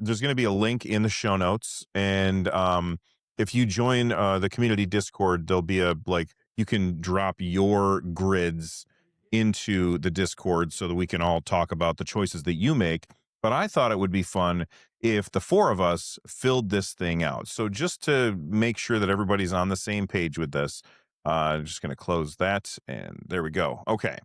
there's going to be a link in the show notes, and if you join the community Discord, there'll be you can drop your grids into the Discord so that we can all talk about the choices that you make. But I thought it would be fun if the four of us filled this thing out. So just to make sure that everybody's on the same page with this, I'm just going to close that, and there we go. Okay.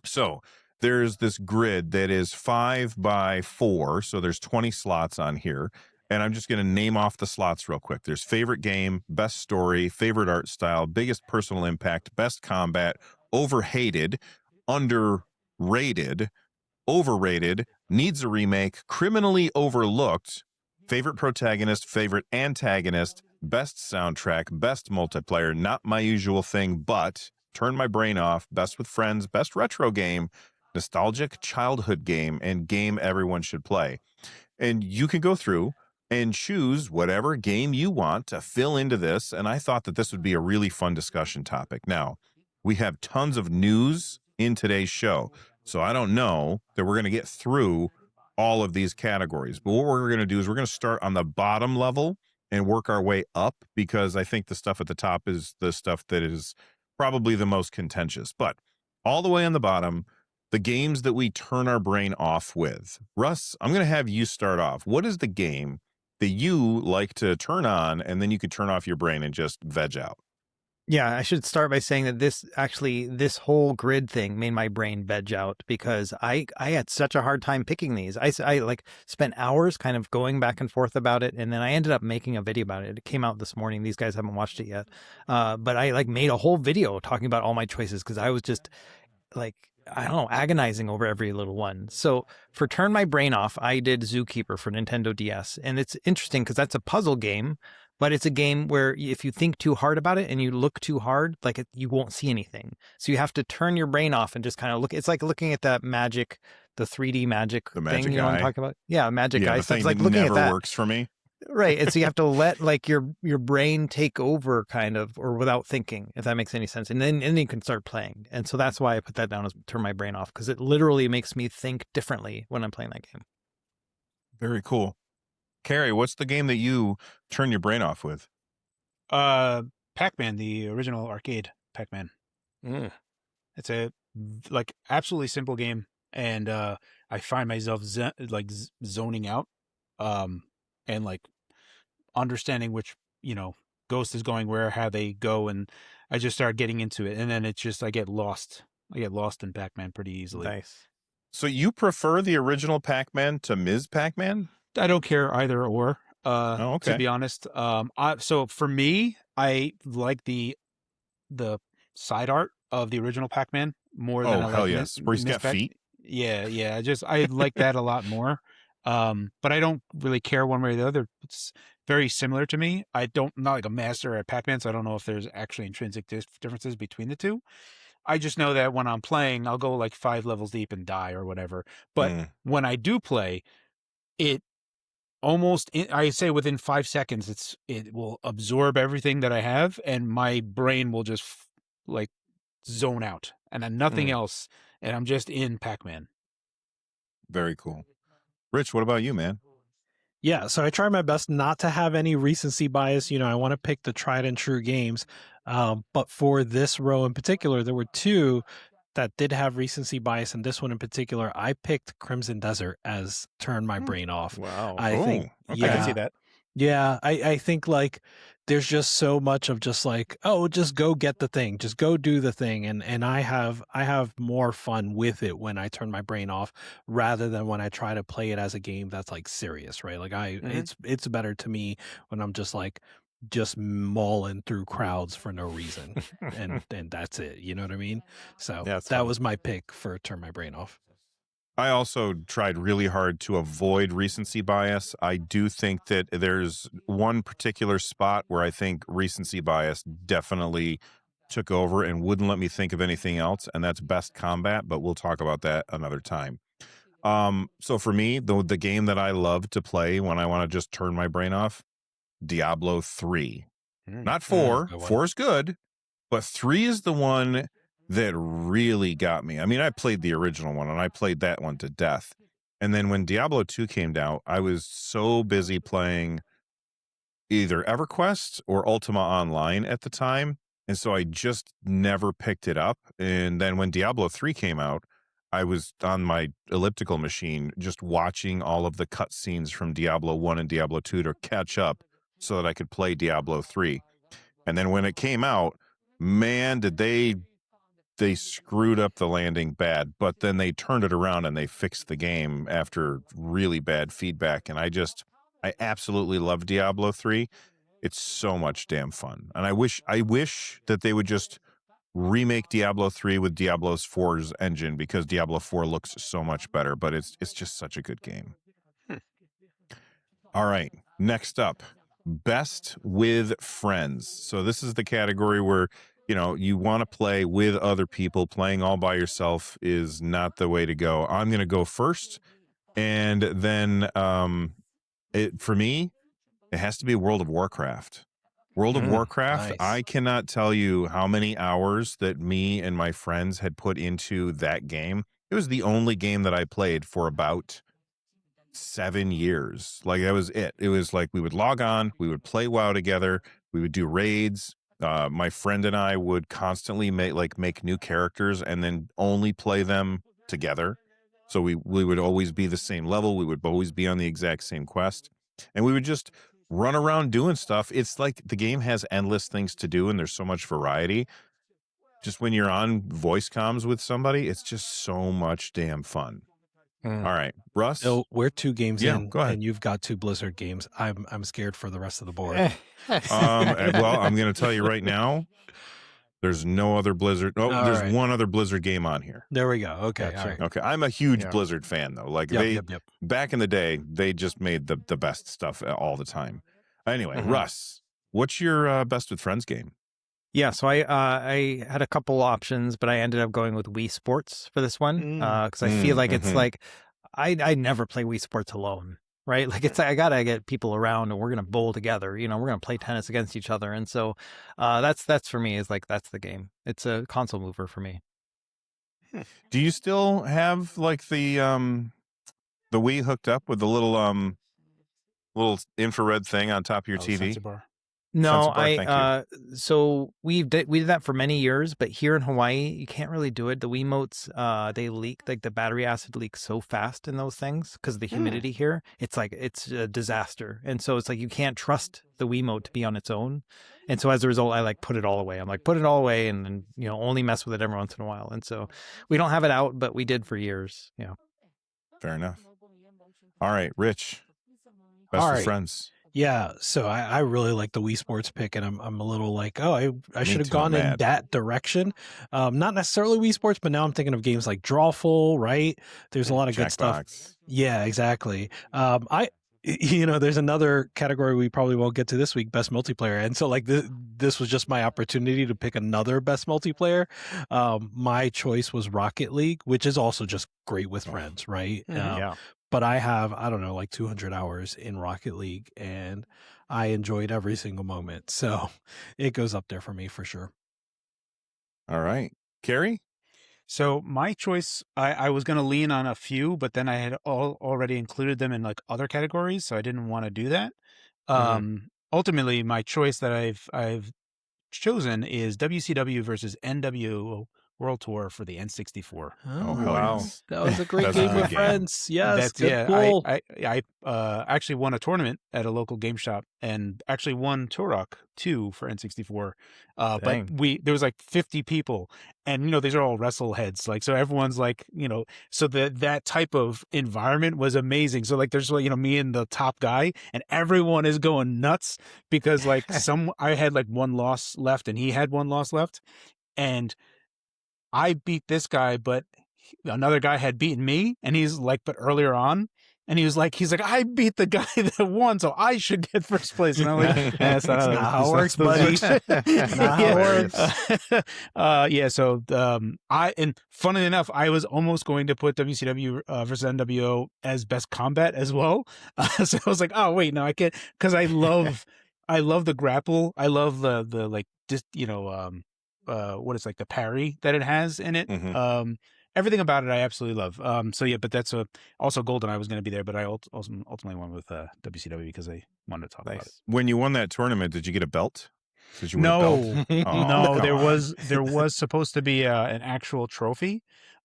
So there's this grid that is 5x4. So there's 20 slots on here. And I'm just going to name off the slots real quick. There's favorite game, best story, favorite art style, biggest personal impact, best combat, overhated, underrated, overrated, needs a remake, criminally overlooked, favorite protagonist, favorite antagonist, best soundtrack, best multiplayer, not my usual thing, but turn my brain off, best with friends, best retro game, nostalgic childhood game, and game everyone should play. And you can go through and choose whatever game you want to fill into this. And I thought that this would be a really fun discussion topic. Now, we have tons of news in today's show, so I don't know that we're going to get through all of these categories. But what we're going to do is we're going to start on the bottom level and work our way up, because I think the stuff at the top is the stuff that is probably the most contentious. But all the way on the bottom, the games that we turn our brain off with. Russ, I'm going to have you start off. What is the game that you like to turn on and then you could turn off your brain and just veg out? Yeah, I should start by saying that this whole grid thing made my brain veg out, because I had such a hard time picking these. I like spent hours kind of going back and forth about it, and then I ended up making a video about it. It came out this morning. These guys haven't watched it yet. But I like made a whole video talking about all my choices, because I was just like, I don't know, agonizing over every little one. So for Turn My Brain Off, I did Zookeeper for Nintendo DS. And it's interesting because that's a puzzle game, but it's a game where if you think too hard about it and you look too hard, you won't see anything. So you have to turn your brain off and just kind of look. It's like looking at that magic, the 3D magic thing, you know what I'm talking about? Yeah, magic eye. So it's like looking at that. Never works for me. Right. And so you have to let your brain take over kind of, or without thinking, if that makes any sense. And then you can start playing. And so that's why I put that down as Turn My Brain Off, because it literally makes me think differently when I'm playing that game. Very cool. Carrie, what's the game that you turn your brain off with? Pac-Man, the original arcade Pac-Man. It's a absolutely simple game, and I find myself zoning out. And understanding which, ghost is going where, how they go, and I just start getting into it. And then it's just, I get lost in Pac-Man pretty easily. Nice. So you prefer the original Pac-Man to Ms. Pac-Man? I don't care either or, okay. to be honest. So for me, I like the side art of the original Pac-Man more than I like hell yes. Where he's got feet? Yeah. I like that a lot more. But I don't really care one way or the other. It's very similar to me. I'm not like a master at Pac-Man, so I don't know if there's actually intrinsic differences between the two. I just know that when I'm playing, I'll go 5 levels deep and die or whatever. But when I do play, it I say within 5 seconds, it will absorb everything that I have, and my brain will just zone out, and then nothing else, and I'm just in Pac-Man. Very cool. Rich, what about you, man? Yeah, so I try my best not to have any recency bias. I want to pick the tried and true games. But for this row in particular, there were two that did have recency bias. And this one in particular, I picked Crimson Desert as Turn My Brain Off. Wow. I think, okay. I can see that. Yeah, I think there's just so much of just just go get the thing, just go do the thing, and I have more fun with it when I turn my brain off rather than when I try to play it as a game that's serious, right? It's better to me when I'm just mauling through crowds for no reason, and that's it. You know what I mean? So that was my pick for Turn My Brain Off. I also tried really hard to avoid recency bias. I do think that there's one particular spot where I think recency bias definitely took over and wouldn't let me think of anything else, and that's best combat, but we'll talk about that another time. So for me, the game that I love to play when I want to just turn my brain off, Diablo 3. Not 4. 4 is good, but 3 is the one that really got me. I mean, I played the original one and I played that one to death. And then when Diablo 2 came out, I was so busy playing either EverQuest or Ultima Online at the time. And so I just never picked it up. And then when Diablo 3 came out, I was on my elliptical machine just watching all of the cutscenes from Diablo 1 and Diablo 2 to catch up so that I could play Diablo 3. And then when it came out, man, did they screwed up the landing bad, but then they turned it around and they fixed the game after really bad feedback. And I absolutely love Diablo 3. It's so much damn fun. And I wish that they would just remake Diablo 3 with Diablo 4's engine, because Diablo 4 looks so much better, but it's just such a good game. All right, next up, best with friends. So this is the category where, you know, you want to play with other people. Playing all by yourself is not the way to go. I'm going to go first. And then for me, it has to be World of Warcraft. World of Warcraft, nice. I cannot tell you how many hours that me and my friends had put into that game. It was the only game that I played for about 7 years. Like, that was it. It was like we would log on, we would play WoW together, we would do raids. My friend and I would constantly make new characters and then only play them together. So we would always be the same level. We would always be on the exact same quest. And we would just run around doing stuff. It's like the game has endless things to do and there's so much variety. Just when you're on voice comms with somebody, it's just so much damn fun. All right, Russ. So we're 2 games in, go ahead. and you've got 2 Blizzard games. I'm scared for the rest of the board. Well, I'm going to tell you right now, there's no other Blizzard. Oh, All there's right. one other Blizzard game on here. There we go. Okay. Gotcha. All right. Okay, I'm a huge Blizzard fan, though. Like, Yep. back in the day, they just made the best stuff all the time. Anyway, Mm-hmm. Russ, what's your best with friends game? Yeah, so I had a couple options, but I ended up going with Wii Sports for this one because I feel like it's like I never play Wii Sports alone, right? Like, it's I gotta get people around and we're gonna bowl together. You know, we're gonna play tennis against each other, and so that's for me is like that's the game. It's a console mover for me. Do you still have like the Wii hooked up with the little infrared thing on top of your TV? Sensor bar. No, Sensibar, thank so we did that for many years, but here in Hawaii, you can't really do it. The Wiimotes, they leak, like the battery acid leaks so fast in those things because of the humidity here. It's like, it's a disaster. And so it's like, you can't trust the Wiimote to be on its own. And so as a result, I like put it all away. I'm like, put it all away and then, you know, only mess with it every once in a while. And so we don't have it out, but we did for years. Yeah. Fair enough. All right, Rich, best All with right. friends. Yeah, so I really like the Wii Sports pick, and I'm a little like, oh, I should have too, I'm gone in mad. that direction. Not necessarily Wii Sports, but now I'm thinking of games like Drawful, right? There's a lot of good stuff. Jackbox. Yeah, exactly. There's another category we probably won't get to this week, best multiplayer. And so like this was just my opportunity to pick another best multiplayer. My choice was Rocket League, which is also just great with friends, right? Yeah. But I have, I don't know, like 200 hours in Rocket League, and I enjoyed every single moment. So it goes up there for me for sure. All right, Carrie. So my choice, I was going to lean on a few, but then I had already included them in like other categories, so I didn't want to do that. Ultimately, my choice that I've chosen is WCW versus NWO World Tour for the N64. Oh, hell wow. yes. That was a great That's a game good with game. friends. Yes, That's good pull. I actually won a tournament at a local game shop and actually won Turok 2 for N64. But Dang. there was like 50 people, and these are all wrestle heads, like, so everyone's like, so that type of environment was amazing. So like there's like, me and the top guy, and everyone is going nuts because like I had like one loss left and he had one loss left, and I beat this guy, but another guy had beaten me, and he's like, but earlier on, and he's like, I beat the guy that won, so I should get first place. And I'm like, that's not how it works, buddy. Not how it works. Yeah. So, and funnily enough, I was almost going to put WCW versus NWO as best combat as well. So I was like, oh wait, no, I can't, because I love the grapple. I love the like, just what it's like the parry that it has in it. everything about it I absolutely love. So yeah, but that's also GoldenEye was going to be there, but I also ultimately went with WCW because I wanted to talk about it. When you won that tournament, did you get a belt? Did you win a No, belt? Oh, no, come on. there was supposed to be an actual trophy,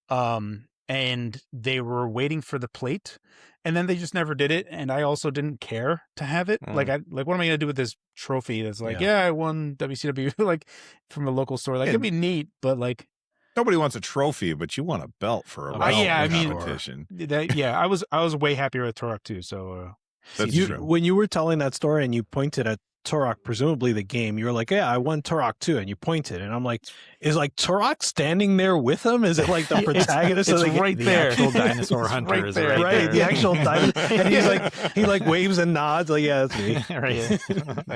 and they were waiting for the plate, and then they just never did it. And I also didn't care to have it. Like, what am I gonna do with this trophy? That's like, yeah, I won WCW like from a local store. Like, it'd be neat, but like, nobody wants a trophy, but you want a belt for a competition. I was way happier with Turok too. So that's true. When you were telling that story and you pointed at Turok, presumably the game, you were like, yeah, I won Turok too, and you pointed, and I'm like, is like Turok standing there with him? Is it like the protagonist? It's of the right The there. actual dinosaur hunter right is there. right right, there. the actual dinosaur, and he like waves and nods, like, yeah, that's me. Right.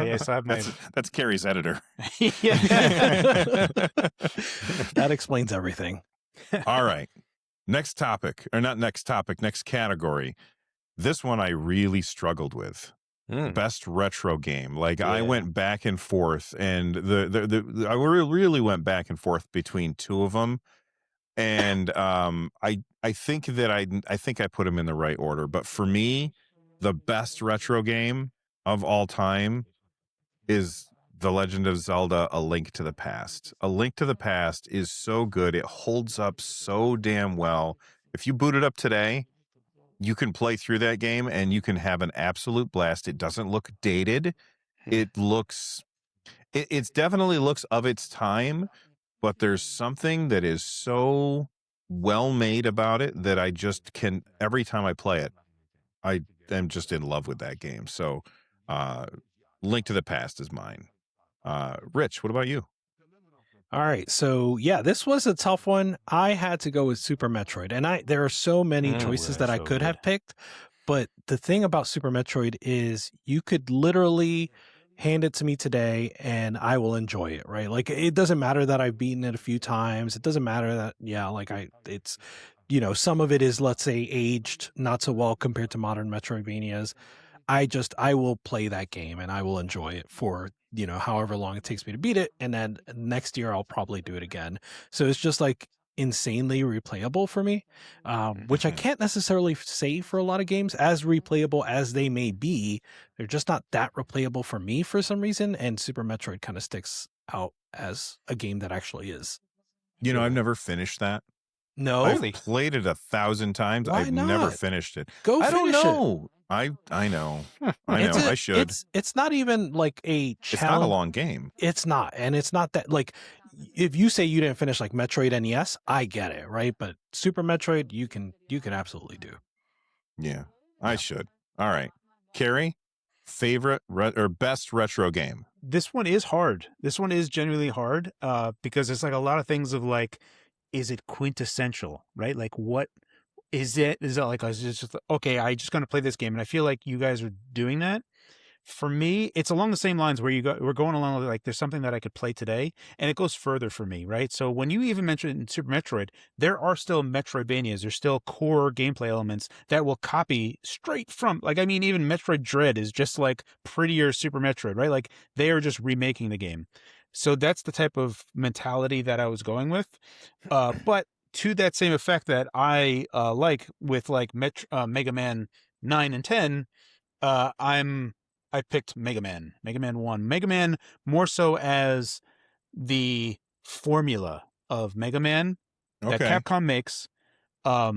Yeah, so I have my That's Carrie's editor. That explains everything. All right. Next topic, or not next topic, next category. This one I really struggled with. Best retro game. Like I went back and forth, and I really went back and forth between two of them, and I think that I think I put them in the right order. But for me, the best retro game of all time is The Legend of Zelda: A Link to the Past. A Link to the Past is so good; it holds up so damn well. If you boot it up today, you can play through that game and you can have an absolute blast. It doesn't look dated. It definitely looks of its time, but there's something that is so well made about it that I just can, every time I play it, I am just in love with that game. So, Link to the Past is mine. Rich, what about you? All right, so yeah, this was a tough one. I had to go with Super Metroid, and there are so many choices that I could have picked, but the thing about Super Metroid is you could literally hand it to me today and I will enjoy it, right? Like, it doesn't matter that I've beaten it a few times. It doesn't matter that, it's, some of it is, let's say, aged not so well compared to modern Metroidvanias. I will play that game and I will enjoy it for, however long it takes me to beat it. And then next year I'll probably do it again. So it's just like insanely replayable for me, which I can't necessarily say for a lot of games. As replayable as they may be, they're just not that replayable for me for some reason. And Super Metroid kind of sticks out as a game that actually is. I've never finished that. No, I've played it 1,000 times. Why I've not? never finished it. Go I don't finish know. I know. I know. I should. It's not even like a challenge. It's not a long game. It's not. And it's not that, like, if you say you didn't finish like Metroid NES, I get it, right? But Super Metroid, you can absolutely do. Yeah, I should. All right. Carrie, favorite or best retro game? This one is hard. This one is genuinely hard because it's like a lot of things of like, is it quintessential, right? Like, what is it? Is it like, I was just okay, I just going to play this game. And I feel like you guys are doing that. For me, it's along the same lines where we're going along with like, there's something that I could play today, and it goes further for me, right? So when you even mentioned Super Metroid, there are still Metroidvanias, there's still core gameplay elements that will copy straight from, like, I mean, even Metroid Dread is just like prettier Super Metroid, right? Like, they are just remaking the game. So that's the type of mentality that I was going with. But to that same effect that I like with like Mega Man 9 and 10, I picked Mega Man 1. Mega Man more so as the formula of Mega Man that Capcom makes. I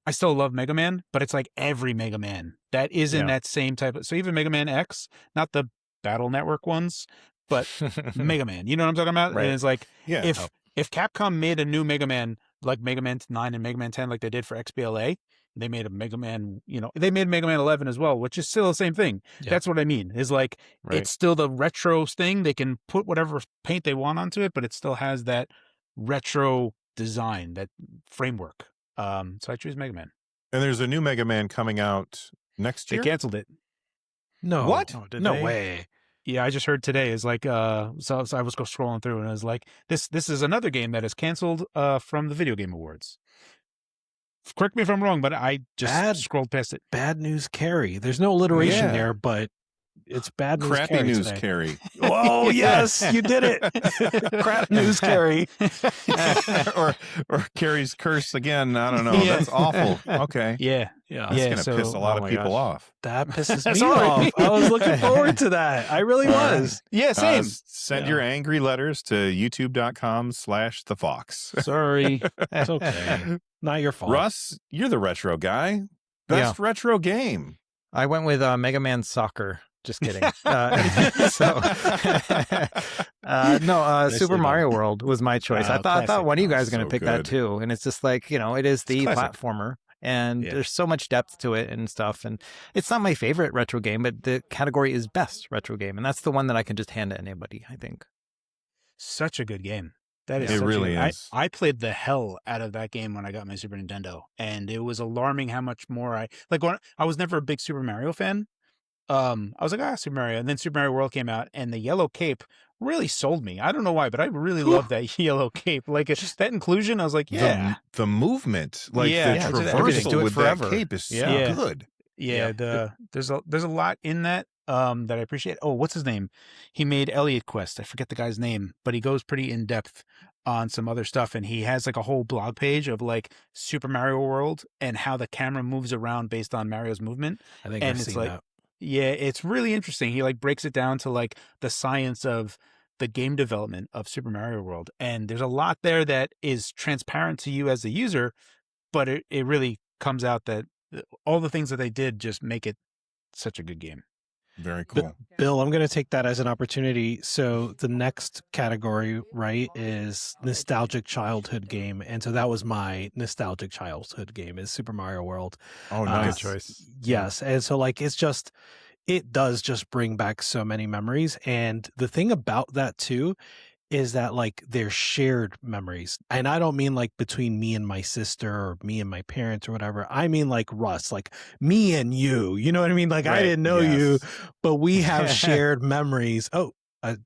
still love Mega Man, but it's like every Mega Man that is in that same type of, so even Mega Man X, not the Battle Network ones, but Mega Man, you know what I'm talking about? Right. And it's like, if Capcom made a new Mega Man, like Mega Man 9 and Mega Man 10, like they did for XBLA, they made a Mega Man, they made Mega Man 11 as well, which is still the same thing. Yeah. That's what I mean, is like, it's still the retro thing. They can put whatever paint they want onto it, but it still has that retro design, that framework. So I choose Mega Man. And there's a new Mega Man coming out next year? They canceled it. No. What? Oh, no way. Yeah, I just heard today is like, so I was scrolling through and I was like, this is another game that is canceled from the Video Game Awards. Correct me if I'm wrong, but I just scrolled past it. Bad news, Carrie. There's no alliteration there, but It's bad news. Crappy Carrie news, today. Carrie. Oh yes, you did it. Crap news, Carrie. or Carrie's curse again. I don't know. Yeah. That's awful. Okay. Yeah. Yeah, That's Yeah, going to piss a so- lot oh of my people gosh. off. that pisses That's me all right. off. I was looking forward to that. I really All right. was. Yeah, same. Send Yeah. your angry letters to youtube.com/thefox. Sorry. It's okay. Not your fault. Russ, you're the retro guy. Best retro game. I went with Mega Man Soccer. Just kidding. So, Nicely Super done. Mario World was my choice. I thought classic. one of you guys were going So to pick good. that too. And it's just like, it is the classic. platformer. And Yeah. there's so much depth to it and stuff. And it's not my favorite retro game, but the category is best retro game. And that's the one that I can just hand to anybody, I think. Such a good game. That is It such really a, is. I played the hell out of that game when I got my Super Nintendo, and it was alarming how much more I like. When I was never a big Super Mario fan, I was like, Super Mario, and then Super Mario World came out, and the yellow cape really sold me. I don't know why, but I really loved that yellow cape. Like that inclusion, I was like, yeah, The movement, like Yeah, the yeah, just traversal everything. Do it with forever. that cape is so Yeah. good. yeah. There's a lot in that that I appreciate. Oh, what's his name? He made Elliot Quest. I forget the guy's name, but he goes pretty in depth on some other stuff, and he has like a whole blog page of like Super Mario World and how the camera moves around based on Mario's movement. I think And I've it's seen like- that. Yeah, it's really interesting. He like breaks it down to like the science of the game development of Super Mario World, and there's a lot there that is transparent to you as a user, but it really comes out that all the things that they did just make it such a good game. Very cool. Bill, I'm going to take that as an opportunity. So the next category, right, is nostalgic childhood game. And so that was my nostalgic childhood game is Super Mario World. Oh, Good nice. choice. Yes. And so like, it does just bring back so many memories. And the thing about that too is that like they're shared memories. And I don't mean like between me and my sister or me and my parents or whatever. I mean like Russ, like me and you know what I mean? Like I Right, didn't know yes. you, but we have shared memories. Oh,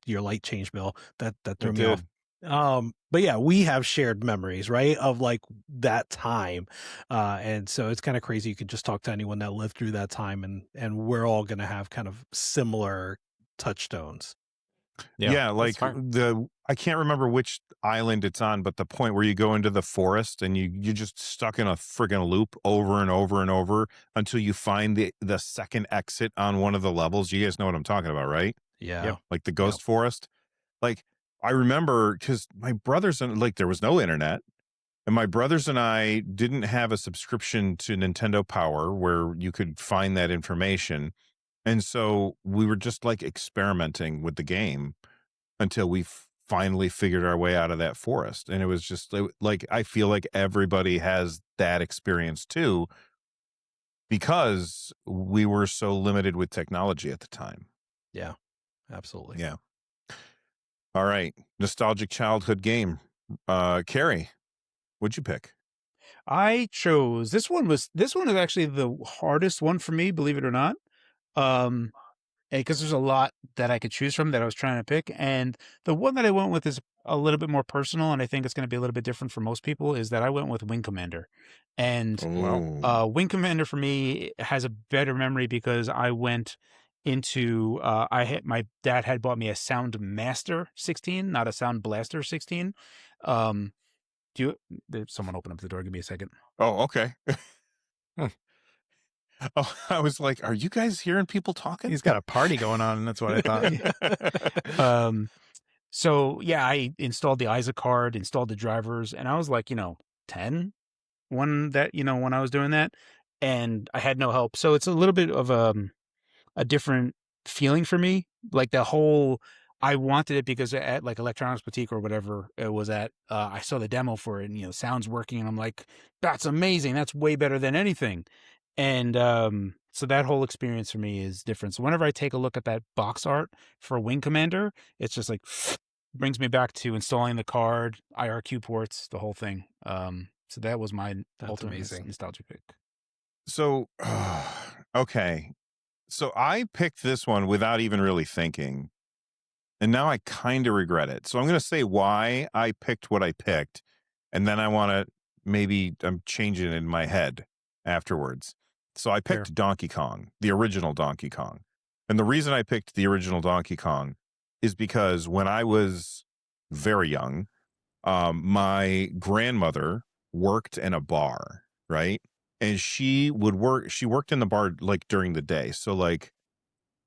your light changed, Bill. That threw It me off. did. But yeah, we have shared memories, right? Of like that time. And so it's kind of crazy. You could just talk to anyone that lived through that time and we're all going to have kind of similar touchstones. Yeah, like I can't remember which island it's on, but the point where you go into the forest and you're just stuck in a friggin' loop over and over and over until you find the second exit on one of the levels. You guys know what I'm talking about, right? Yeah. Yep. Like the ghost forest. Like I remember because my brothers and like there was no internet. And my brothers and I didn't have a subscription to Nintendo Power where you could find that information. And so we were just like experimenting with the game until we finally figured our way out of that forest. And it was just like, I feel like everybody has that experience too, because we were so limited with technology at the time. Absolutely. Yeah. All right. Nostalgic childhood game. Carrie, what'd you pick? I chose this one is actually the hardest one for me, believe it or not. Because there's a lot that I could choose from that I was trying to pick. And the one that I went with is a little bit more personal, and I think it's going to be a little bit different for most people, is that I went with Wing Commander. And Wing Commander for me has a better memory because I went into my dad had bought me a Sound Master 16, not a Sound Blaster 16. Someone open up the door, give me a second. Oh, okay. Oh, I was like, are you guys hearing people talking? He's got a party going on, and that's what I thought. So yeah, I installed the ISA card, installed the drivers, and I was like, 10 when I was doing that, and I had no help. So it's a little bit of a different feeling for me. Like I wanted it because at like Electronics Boutique or whatever it was at, I saw the demo for it and, sounds working. And I'm like, that's amazing. That's way better than anything. And so that whole experience for me is different. So whenever I take a look at that box art for Wing Commander, it's just like brings me back to installing the card, IRQ ports, the whole thing. So that was my ultimate amazing. nostalgia pick. So, okay. So I picked this one without even really thinking. And now I kind of regret it. So I'm going to say why I picked what I picked. And then I want to I'm changing it in my head afterwards. So I picked Donkey Kong, the original Donkey Kong. And the reason I picked the original Donkey Kong is because when I was very young, my grandmother worked in a bar, right? And she worked in the bar like during the day. So like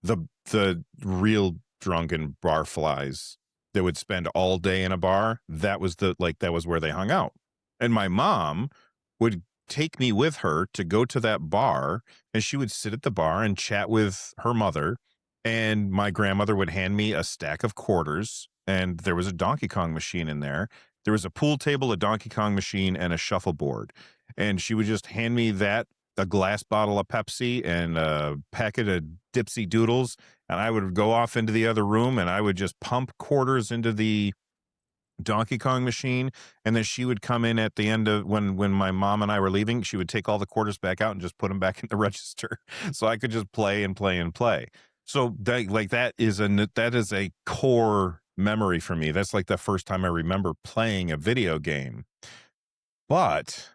the real drunken bar flies that would spend all day in a bar, that was where they hung out. And my mom would take me with her to go to that bar, and she would sit at the bar and chat with her mother, and my grandmother would hand me a stack of quarters, and there was a Donkey Kong machine in there. There was a pool table, a Donkey Kong machine, and a shuffleboard. And she would just hand me that, a glass bottle of Pepsi and a packet of Dipsy Doodles, and I would go off into the other room and I would just pump quarters into the Donkey Kong machine, and then she would come in at the end of when my mom and I were leaving. She would take all the quarters back out and just put them back in the register, so I could just play and play and play. So that is a core memory for me. That's like the first time I remember playing a video game. But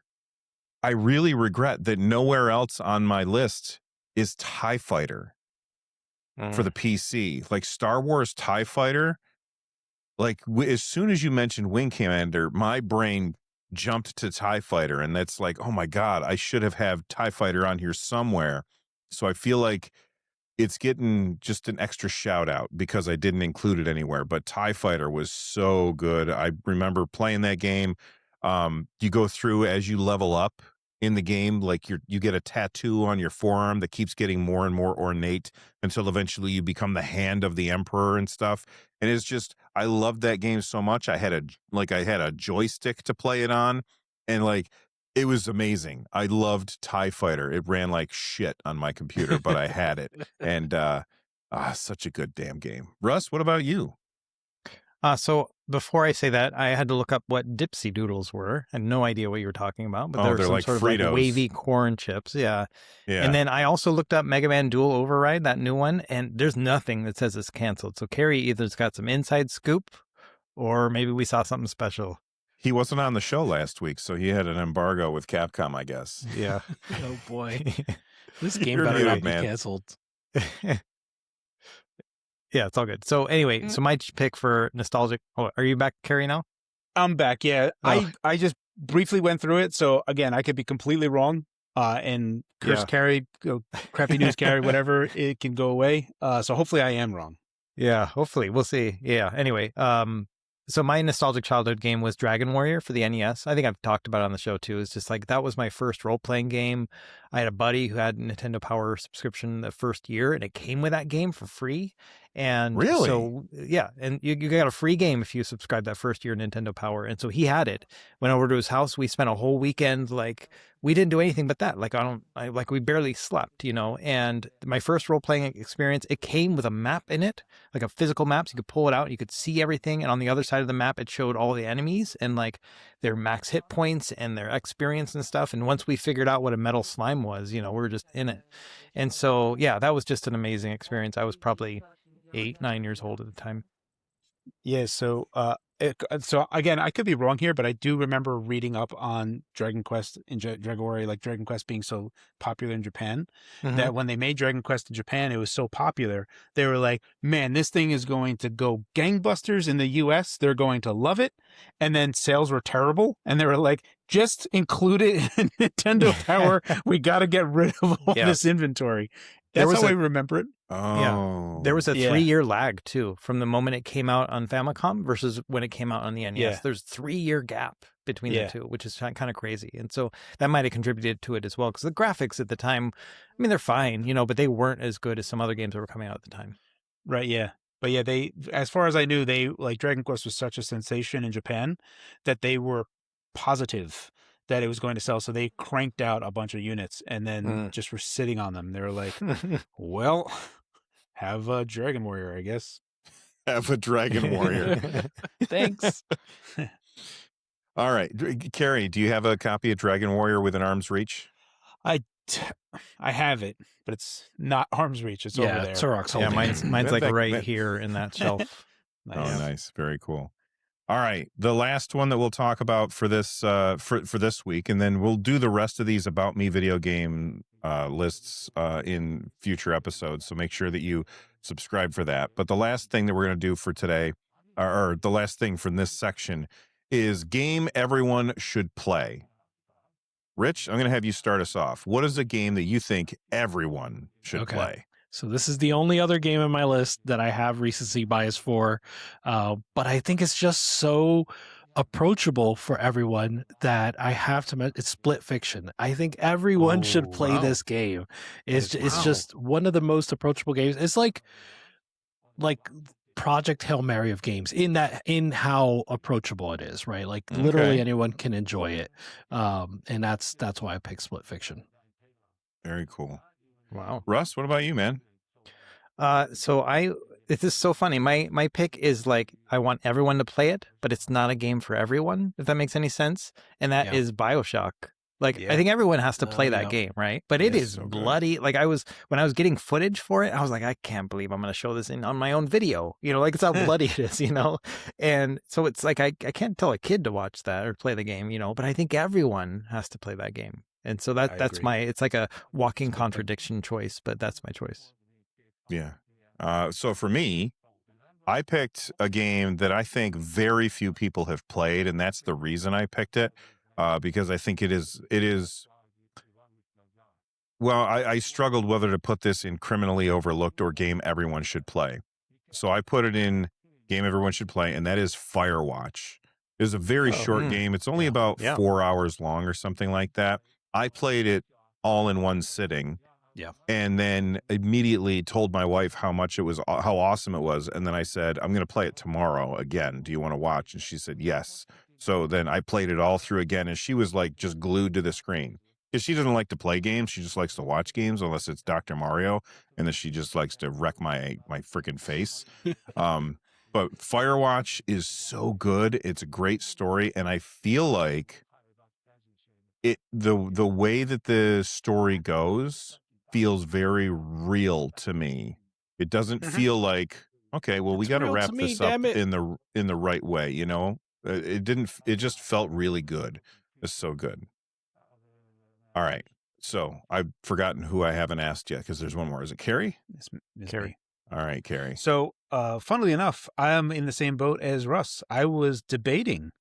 I really regret that nowhere else on my list is TIE Fighter for the PC. Like Star Wars TIE Fighter, like as soon as you mentioned Wing Commander, my brain jumped to TIE Fighter, and that's like, oh my God, I should have had TIE Fighter on here somewhere. So I feel like it's getting just an extra shout out because I didn't include it anywhere. But TIE Fighter was so good. I remember playing that game. You go through as you level up in the game, like you get a tattoo on your forearm that keeps getting more and more ornate until eventually you become the hand of the emperor and stuff. And it's just, I loved that game so much. I had a joystick to play it on, and like it was amazing. I loved TIE Fighter. It ran like shit on my computer, but I had it. And such a good damn game. Russ, what about you? So before I say that, I had to look up what Dipsy Doodles were. I had no idea what you were talking about, but they're some like sort of Fritos. like wavy corn chips. Yeah. Yeah. And then I also looked up Mega Man Dual Override, that new one, and there's nothing that says it's canceled. So Carrie either's got some inside scoop, or maybe we saw something special. He wasn't on the show last week, so he had an embargo with Capcom, I guess. Yeah. Oh boy, this game You're better muted, not be man. canceled. Yeah, it's all good. So anyway, so my pick for nostalgic. Oh, are you back, Carrie, now? I'm back. Yeah, Oh. I just briefly went through it. So again, I could be completely wrong. And curse Yeah. Carrie, crappy news Carrie, whatever, it can go away. So hopefully I am wrong. Yeah, hopefully. We'll see. Yeah. Anyway, so my nostalgic childhood game was Dragon Warrior for the NES. I think I've talked about it on the show too. It's just like that was my first role-playing game. I had a buddy who had a Nintendo Power subscription the first year, and it came with that game for free. And Really? so, yeah, and you got a free game if you subscribed that first year Nintendo Power. And so he had it. Went over to his house. We spent a whole weekend, like we didn't do anything but that. Like we barely slept, you know. And my first role-playing experience, it came with a map in it, like a physical map. So you could pull it out, you could see everything, and on the other side of the map, it showed all the enemies and like their max hit points and their experience and stuff. And once we figured out what a metal slime was, you know, we were just in it. And so, yeah, that was just an amazing experience. I was probably 8-9 years old at the time. Yeah. So, so again, I could be wrong here, but I do remember reading up on Dragon Quest and Dragon Warrior, like Dragon Quest being so popular in Japan, that when they made Dragon Quest in Japan, it was so popular. They were like, man, this thing is going to go gangbusters in the US. They're going to love it. And then sales were terrible. And they were like, just include it in Nintendo Power. We got to get rid of all this inventory. That's how I remember it. Oh. Yeah. There was a 3-year lag too from the moment it came out on Famicom versus when it came out on the NES. Yeah. There's 3-year gap between the two, which is kind of crazy. And so that might have contributed to it as well. Because the graphics at the time, I mean, they're fine, you know, but they weren't as good as some other games that were coming out at the time. Right. Yeah. But yeah, they, as far as I knew, they like Dragon Quest was such a sensation in Japan that they were positive that it was going to sell. So they cranked out a bunch of units and then just were sitting on them. They were like, well, have a Dragon Warrior, I guess. Have a Dragon Warrior. Thanks. All right. Carrie, do you have a copy of Dragon Warrior within arm's reach? I have it, but it's not arm's reach. It's over there. Turok's Yeah, holding mine's like right that- here in that shelf. Oh, nice. Very cool. All right. The last one that we'll talk about for this for this week, and then we'll do the rest of these About Me video game lists in future episodes. So make sure that you subscribe for that. But the last thing that we're going to do for today, or the last thing from this section, is game everyone should play. Rich, I'm going to have you start us off. What is a game that you think everyone should play? So this is the only other game in my list that I have recency bias for, but I think it's just so approachable for everyone that I have to. It's Split Fiction. I think everyone should play this game. It's just one of the most approachable games. It's like Project Hail Mary of games in how approachable it is, right? Like literally anyone can enjoy it, and that's why I picked Split Fiction. Very cool. Wow. Russ, what about you, man? This is so funny. My pick is like, I want everyone to play it, but it's not a game for everyone, if that makes any sense. And that is Bioshock. Like, I think everyone has to play that game, right? But it is so bloody. Like, when I was getting footage for it, I was like, I can't believe I'm going to show this on my own video. You know, like, it's how bloody it is, you know? And so it's like, I can't tell a kid to watch that or play the game, you know? But I think everyone has to play that game. And so that's it's like a walking contradiction choice, but that's my choice. Yeah. So for me, I picked a game that I think very few people have played, and that's the reason I picked it, because I think it is. Well, I struggled whether to put this in criminally overlooked or game everyone should play. So I put it in game everyone should play, and that is Firewatch. It is a very short game. It's only about 4 hours long or something like that. I played it all in one sitting. Yeah. And then immediately told my wife how awesome it was. And then I said, I'm going to play it tomorrow again. Do you want to watch? And she said, yes. So then I played it all through again. And she was like just glued to the screen because she doesn't like to play games. She just likes to watch games unless it's Dr. Mario. And then she just likes to wreck my freaking face. But Firewatch is so good. It's a great story. And I feel like the way that the story goes feels very real to me. It doesn't feel like, okay, well, we got to wrap this up in the right way, you know? It just felt really good. It's so good. All right. So I've forgotten who I haven't asked yet because there's one more. Is it Carrie? It's Carrie. me. All right, Carrie. So, funnily enough, I'm in the same boat as Russ. I was debating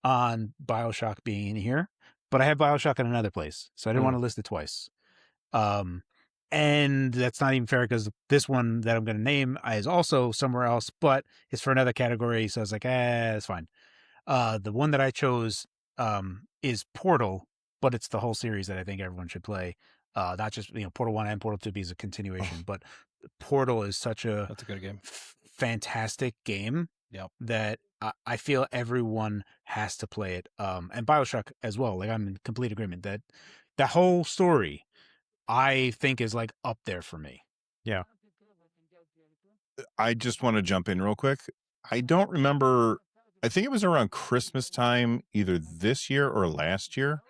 on Bioshock being in here, but I have Bioshock in another place, so I didn't want to list it twice. And that's not even fair because this one that I'm going to name is also somewhere else, but it's for another category. So I was like, it's fine. The one that I chose is Portal, but it's the whole series that I think everyone should play. Not just, Portal 1 and Portal 2 is a continuation, but Portal is that's a good game. Fantastic game. Yep. That I feel everyone has to play it. And Bioshock as well. Like, I'm in complete agreement that the whole story I think is like up there for me. Yeah. I just want to jump in real quick. I don't remember. I think it was around Christmas time, either this year or last year.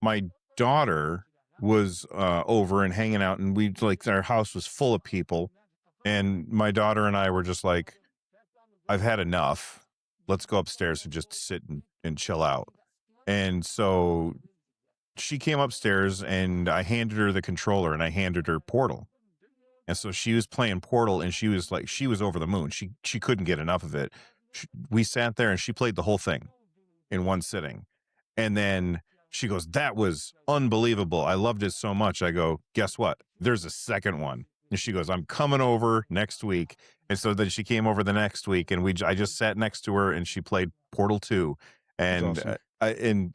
My daughter was over and hanging out, and our house was full of people. And my daughter and I were just like, I've had enough. Let's go upstairs and just sit and chill out. And so she came upstairs and I handed her the controller and I handed her Portal. And so she was playing Portal and she was over the moon. She couldn't get enough of it. We sat there and she played the whole thing in one sitting. And then she goes, that was unbelievable. I loved it so much. I go, guess what? There's a second one. And she goes, I'm coming over next week. And so then she came over the next week and I just sat next to her and she played Portal 2. And awesome.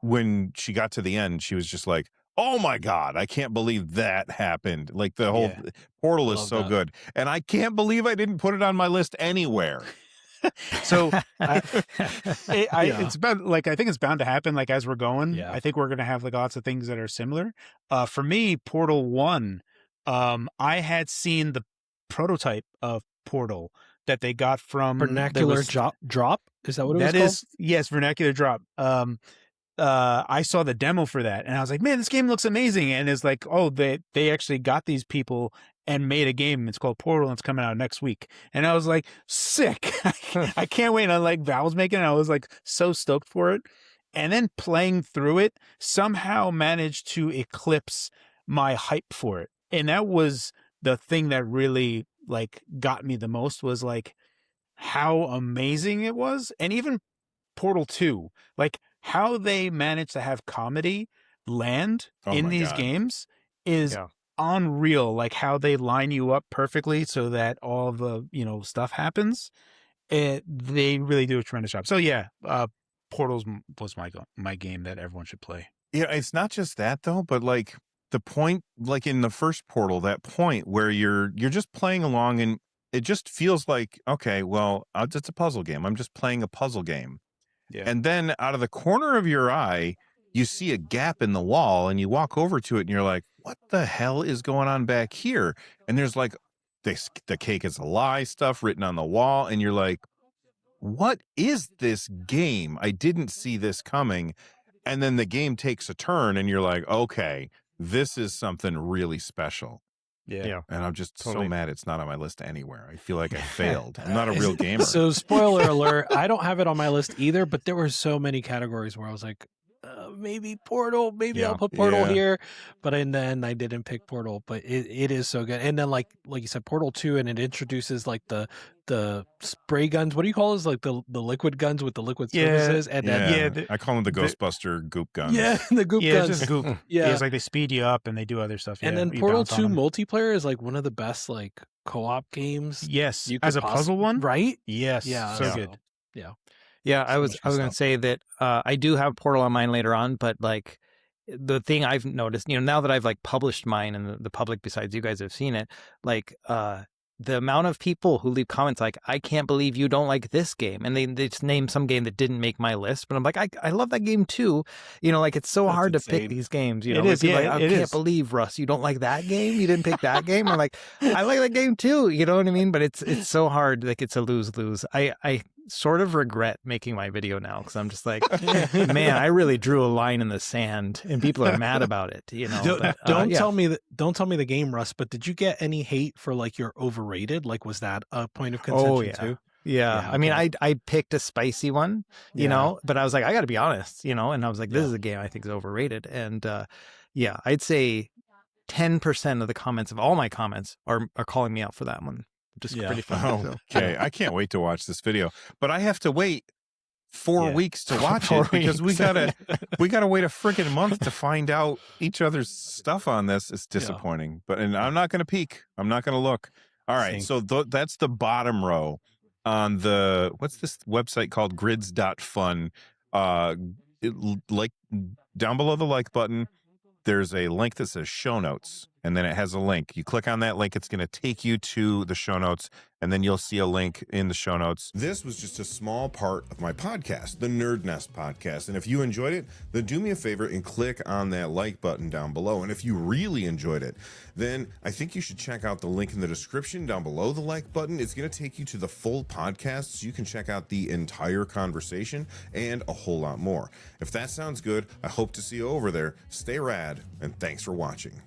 When she got to the end, she was just like, oh my God, I can't believe that happened. Like the whole Portal is so good. And I can't believe I didn't put it on my list anywhere. So it's about like, I think it's bound to happen. Like as we're going, I think we're going to have like lots of things that are similar. For me, Portal 1, I had seen the prototype of Portal that they got from Vernacular Drop. Is that what it was called? Yes, Vernacular Drop. I saw the demo for that and I was like, man, this game looks amazing. And it's like, oh, they actually got these people and made a game. It's called Portal and it's coming out next week. And I was like, sick. I can't wait. And I like Valve's making it. I was like so stoked for it. and then playing through it somehow managed to eclipse my hype for it. And that was the thing that really like got me the most, was like how amazing it was. And even Portal 2, like how they managed to have comedy land in these games is unreal. Like how they line you up perfectly so that all the, stuff happens. They really do a tremendous job. So yeah, Portals was my game that everyone should play. Yeah, it's not just that though, but like the point, like in the first Portal, that point where you're just playing along and it just feels like, okay, well, it's a puzzle game. I'm just playing a puzzle game. Yeah. And then out of the corner of your eye, you see a gap in the wall and you walk over to it and you're like, what the hell is going on back here? And there's like the cake is a lie stuff written on the wall. And you're like, what is this game? I didn't see this coming. And then the game takes a turn and you're like, okay, this is something really special. Yeah. And I'm just so mad it's not on my list anywhere. I feel like I failed. I'm not a real gamer. So spoiler alert, I don't have it on my list either, but there were so many categories where I was like, maybe Portal, maybe I'll put Portal here, but and then I didn't pick Portal, but it is so good. And then like you said, Portal 2, and it introduces like the spray guns. What do you call those? Like the liquid guns with the liquid surfaces. And then I call them the Ghostbuster goop guns. Yeah, the goop guns. Just goop. Yeah, it's like they speed you up and they do other stuff. And then Portal 2 multiplayer is like one of the best like co-op games. Yes, as a puzzle one, right? Yes, yeah, so good. Yeah, I was going to say that I do have Portal on mine later on, but like the thing I've noticed, now that I've like published mine and the public besides you guys have seen it, like the amount of people who leave comments like, I can't believe you don't like this game. And they just name some game that didn't make my list, but I'm like, I love that game too. Like it's so hard to pick these games. It is, like, I can't believe, Russ, you don't like that game? You didn't pick that game? I'm like, I like that game too. You know what I mean? But it's so hard. Like it's a lose-lose. I sort of regret making my video now because I'm just like, man, I really drew a line in the sand and people are mad about it. Don't tell me the game, Russ, but did you get any hate for like your overrated? Like, was that a point of contention too? Yeah. Okay. I mean, I picked a spicy one, you know, but I was like, I got to be honest, and I was like, this is a game I think is overrated. And I'd say 10% of the comments of all my comments are calling me out for that one. Just pretty fun. Okay, I can't wait to watch this video, but I have to wait 4 weeks to watch it because we gotta wait a freaking month to find out each other's stuff on this. It's disappointing, and I'm not gonna peek. I'm not gonna look. All right, so that's the bottom row on the what's this website called? Grids.fun. Like down below the like button, there's a link that says show notes, and then it has a link. You click on that link, it's going to take you to the show notes, and then you'll see a link in the show notes. This was just a small part of my podcast, the Nerd Nest podcast. And if you enjoyed it, then do me a favor and click on that like button down below. And if you really enjoyed it, then I think you should check out the link in the description down below the like button. It's going to take you to the full podcast so you can check out the entire conversation and a whole lot more. If that sounds good, I hope to see you over there. Stay rad, and thanks for watching.